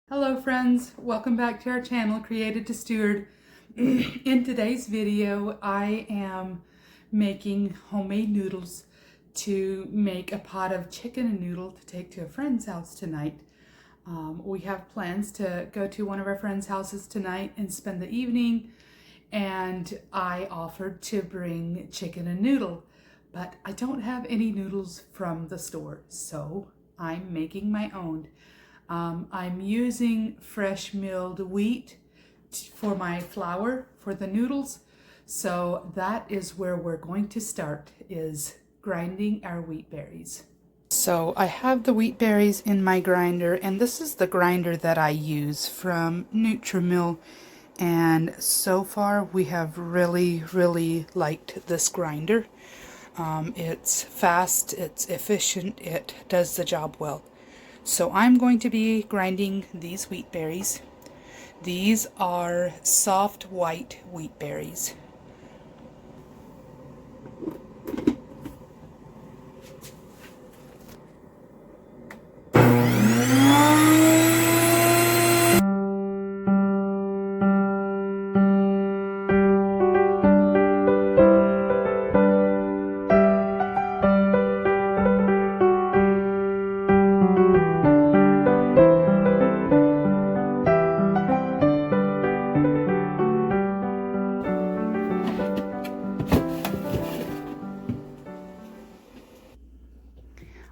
Hello friends, welcome back to our channel, Created to Steward. In today's video, I am making homemade noodles to make a pot of chicken and noodle to take to a friend's house tonight. We have plans to go to one of our friends' houses tonight and spend the evening, and I offered to bring chicken and noodle, but I don't have any noodles from the store, so I'm making my own. I'm using fresh milled wheat for my flour for the noodles. So that is where we're going to start, is grinding our wheat berries. So I have the wheat berries in my grinder, and this is the grinder that I use from Nutri-Mill. And so far we have really liked this grinder. It's fast, it's efficient, it does the job well. So I'm going to be grinding these wheat berries. These are soft white wheat berries.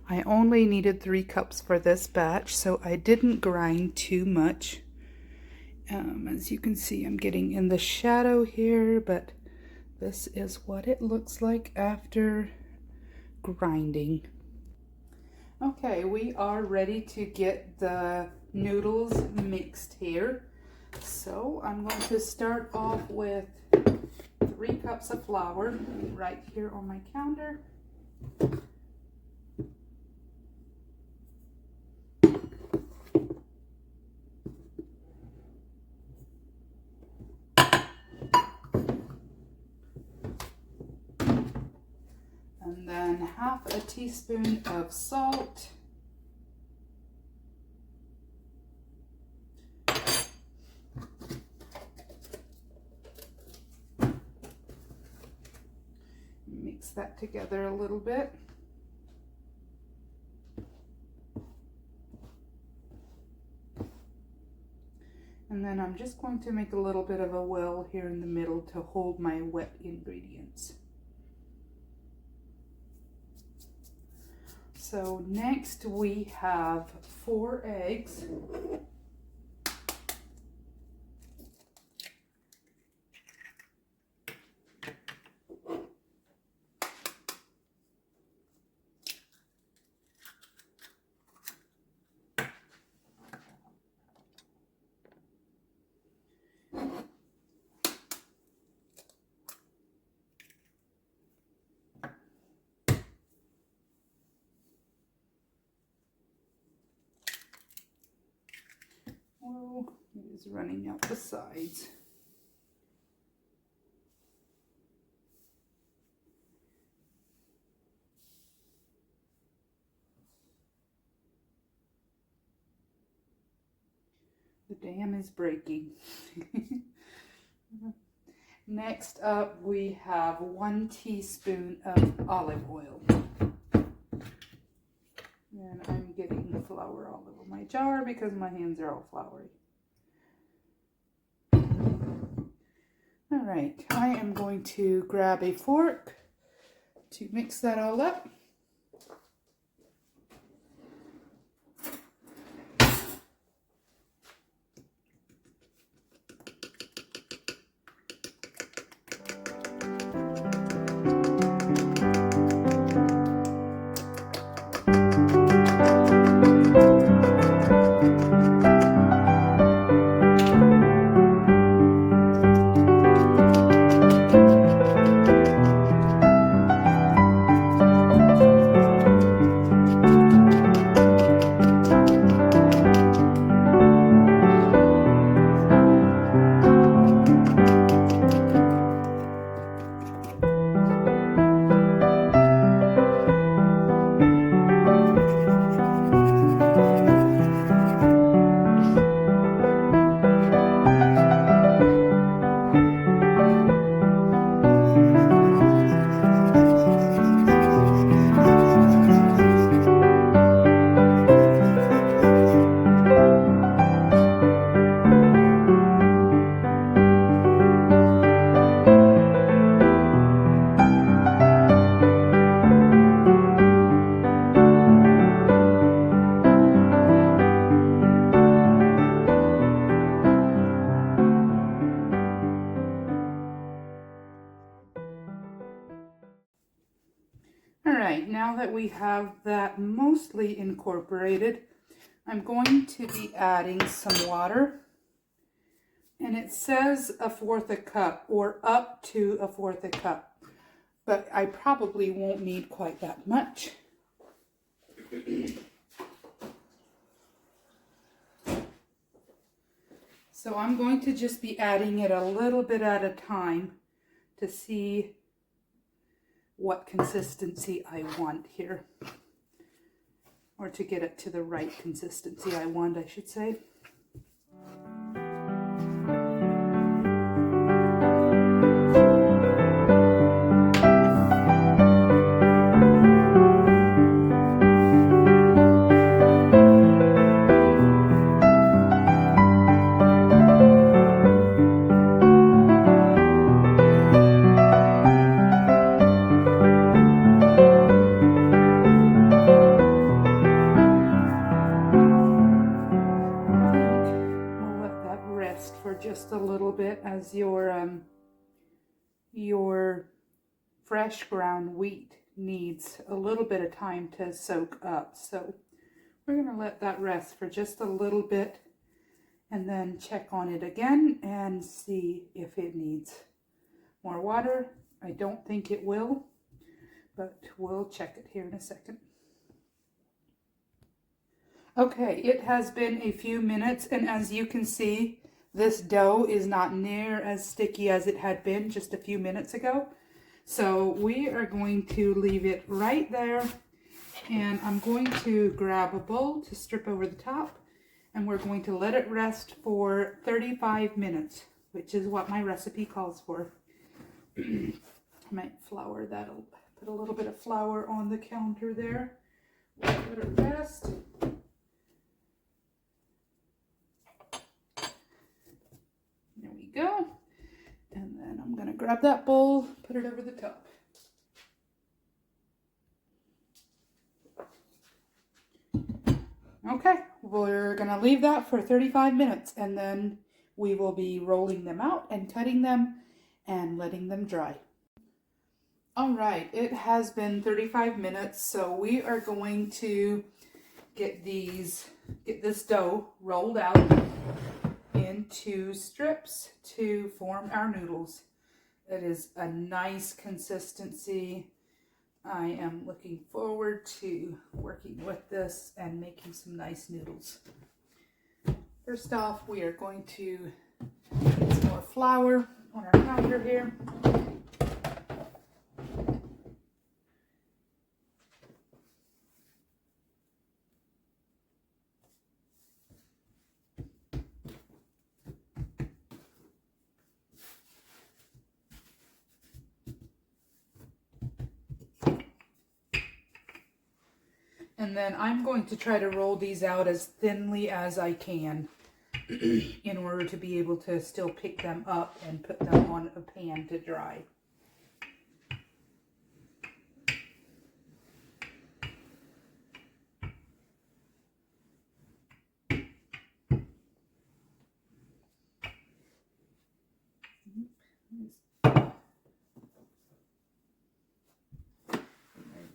I only needed 3 cups for this batch, so I didn't grind too much. As you can see, I'm getting in the shadow here, but this is what it looks like after grinding. Okay, we are ready to get the noodles mixed here. So I'm going to start off with 3 cups of flour right here on my counter. And then half a teaspoon of salt. Mix that together a little bit. And then I'm just going to make a little bit of a well here in the middle to hold my wet ingredients. So next we have 4 eggs. Oh, it is running out the sides. The dam is breaking. Next up, we have 1 teaspoon of olive oil. And I'm getting the flour all over my jar because my hands are all floury. All right, I am going to grab a fork to mix that all up. we have that mostly incorporated, I'm going to be adding some water. And it says 1/4 cup or up to 1/4 cup. But I probably won't need quite that much. So I'm going to just be adding it a little bit at a time to see what consistency I want here. Or to get it to the right consistency I want, I should say. For just a little bit, as your fresh ground wheat needs a little bit of time to soak up. So we're going to let that rest for just a little bit and then check on it again and see if it needs more water. I don't think it will, but we'll check it here in a second. Okay, it has been a few minutes, and as you can see, this dough is not near as sticky as it had been just a few minutes ago. So we are going to leave it right there, and I'm going to grab a bowl to strip over the top, and we're going to let it rest for 35 minutes, which is what my recipe calls for. I might flour that, put a little bit of flour on the counter there. We'll let it rest. There we go. And then I'm going to grab that bowl, put it over the top. Okay, we're going to leave that for 35 minutes, and then we will be rolling them out and cutting them and letting them dry. All right, it has been 35 minutes, so we are going to get this dough rolled out into strips to form our noodles. It is a nice consistency. I am looking forward to working with this and making some nice noodles. First off, we are going to get some more flour on our counter here. And then I'm going to try to roll these out as thinly as I can in order to be able to still pick them up and put them on a pan to dry.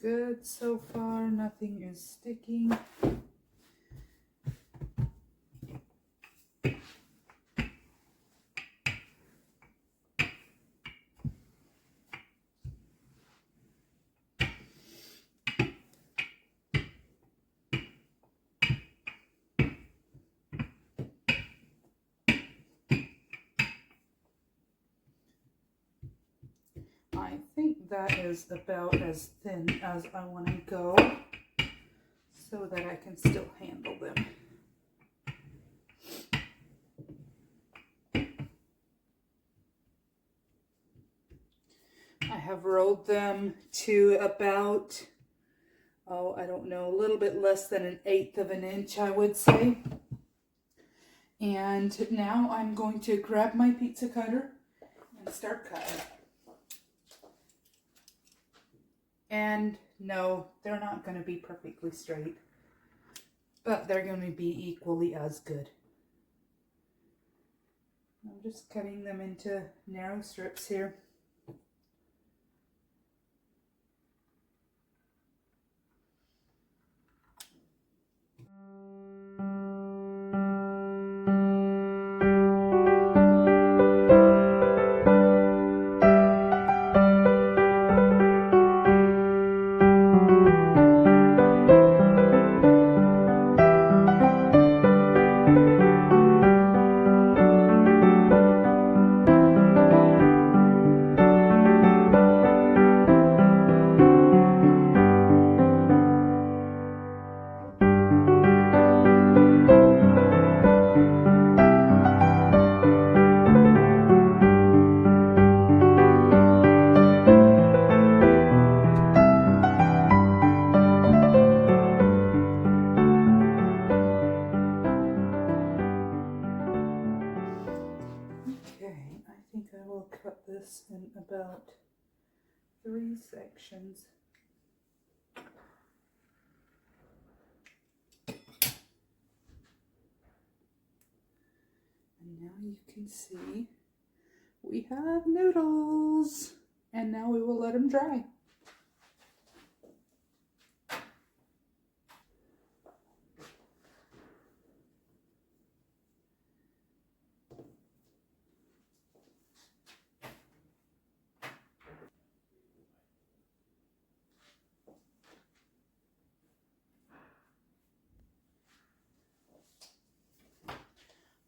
Good so far, nothing is sticking. I think that is about as thin as I want to go so that I can still handle them. I have rolled them to about, I don't know, a little bit less than 1/8 of an inch, I would say. And now I'm going to grab my pizza cutter and start cutting. And no, they're not going to be perfectly straight, but they're going to be equally as good. I'm just cutting them into narrow strips here. this in about 3 sections. And now you can see we have noodles. And now we will let them dry.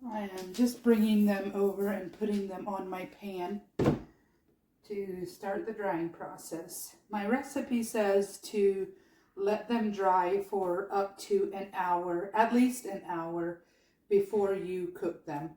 I am just bringing them over and putting them on my pan to start the drying process. My recipe says to let them dry for up to an hour, at least an hour, before you cook them.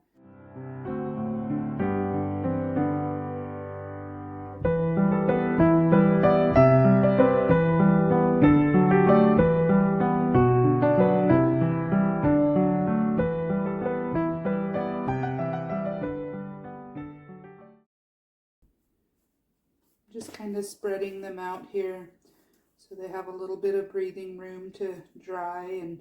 Just kind of spreading them out here so they have a little bit of breathing room to dry. And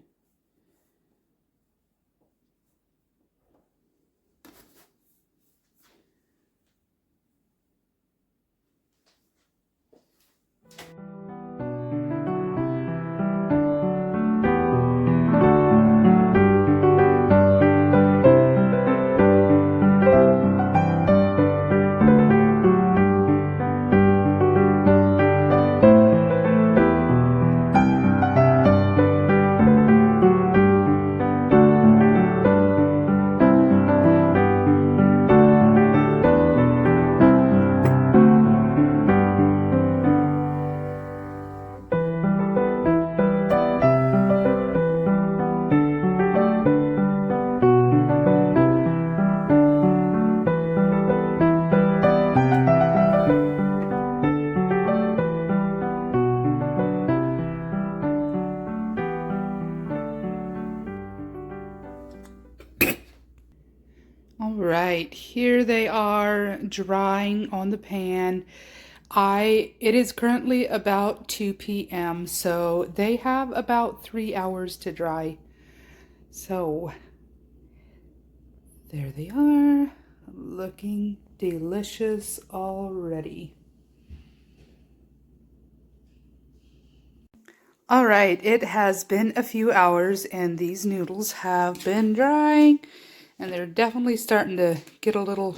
all right, here they are drying on the pan. It is currently about 2 p.m. so they have about 3 hours to dry. So there they are, looking delicious already. All right, it has been a few hours and these noodles have been drying, and they're definitely starting to get a little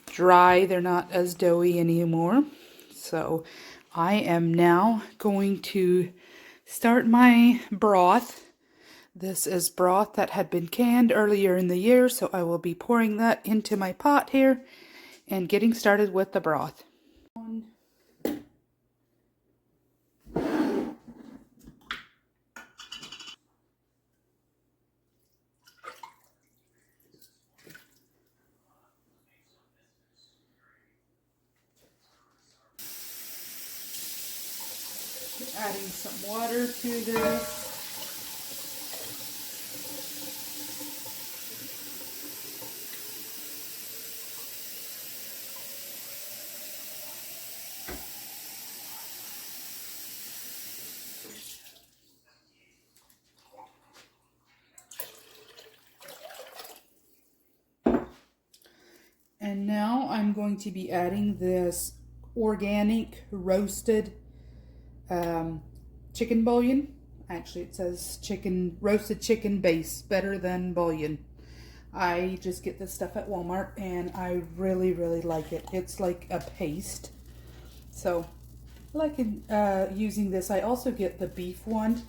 dry. They're not as doughy anymore. So I am now going to start my broth. This is broth that had been canned earlier in the year, so I will be pouring that into my pot here and getting started with the broth. Adding some water to this. And now I'm going to be adding this organic roasted chicken bouillon. Actually, it says roasted chicken base, better than bouillon. I just get this stuff at Walmart and I really, really like it. It's like a paste. So I like using this. I also get the beef one.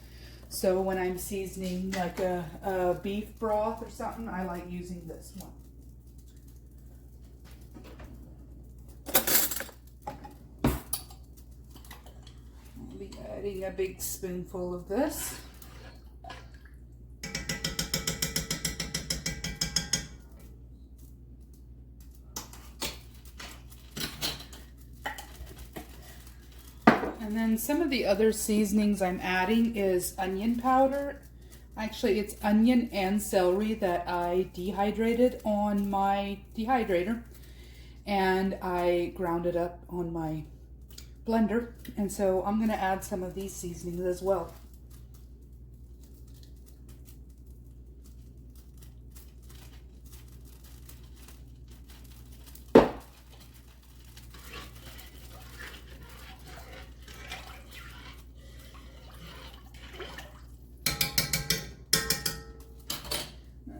So when I'm seasoning like a beef broth or something, I like using this one. I'll be adding a big spoonful of this. And then some of the other seasonings I'm adding is onion powder. Actually, it's onion and celery that I dehydrated on my dehydrator. and I ground it up on my blender. And so I'm gonna add some of these seasonings as well.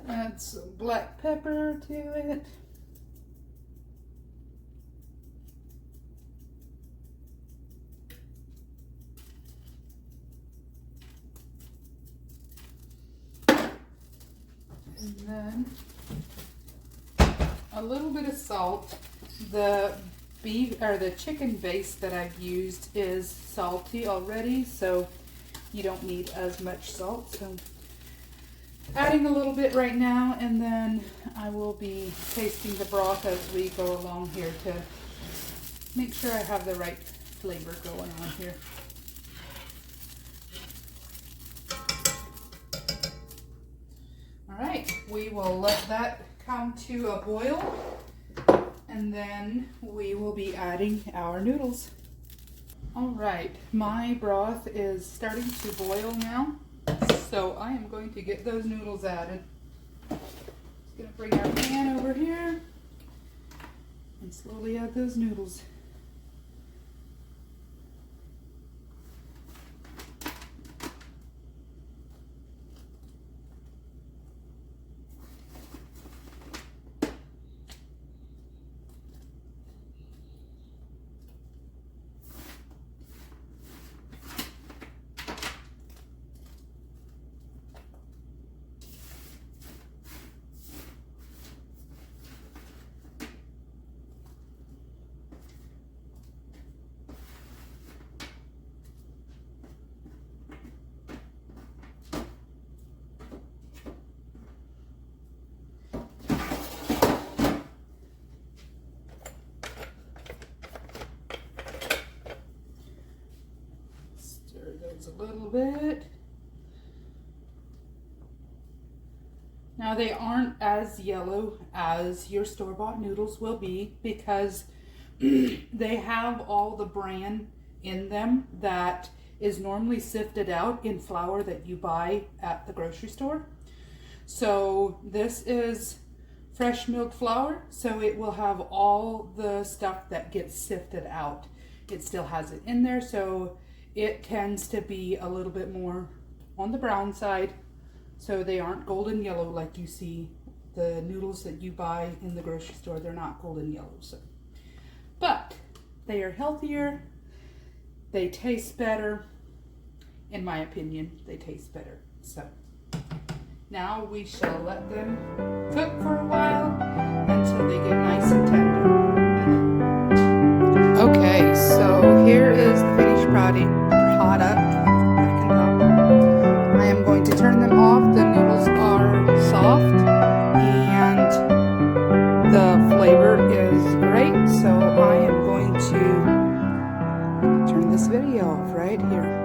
Add some black pepper to it. And then a little bit of salt. The chicken base that I've used is salty already, so you don't need as much salt. So adding a little bit right now, and then I will be tasting the broth as we go along here to make sure I have the right flavor going on here. All right, we will let that come to a boil, and then we will be adding our noodles. All right, my broth is starting to boil now, so I am going to get those noodles added. Just gonna bring our pan over here and slowly add those noodles. A little bit. Now they aren't as yellow as your store-bought noodles will be because they have all the bran in them that is normally sifted out in flour that you buy at the grocery store. So this is fresh milk flour, so it will have all the stuff that gets sifted out. It still has it in there, so it tends to be a little bit more on the brown side, so they aren't golden yellow like you see the noodles that you buy in the grocery store. They're not golden yellow, so. But they are healthier, they taste better. In my opinion, they taste better. So now we shall let them cook for a while until they get nice and tender. Okay, so here is the finished product. I am going to turn them off. The noodles are soft and the flavor is great, so I am going to turn this video off right here.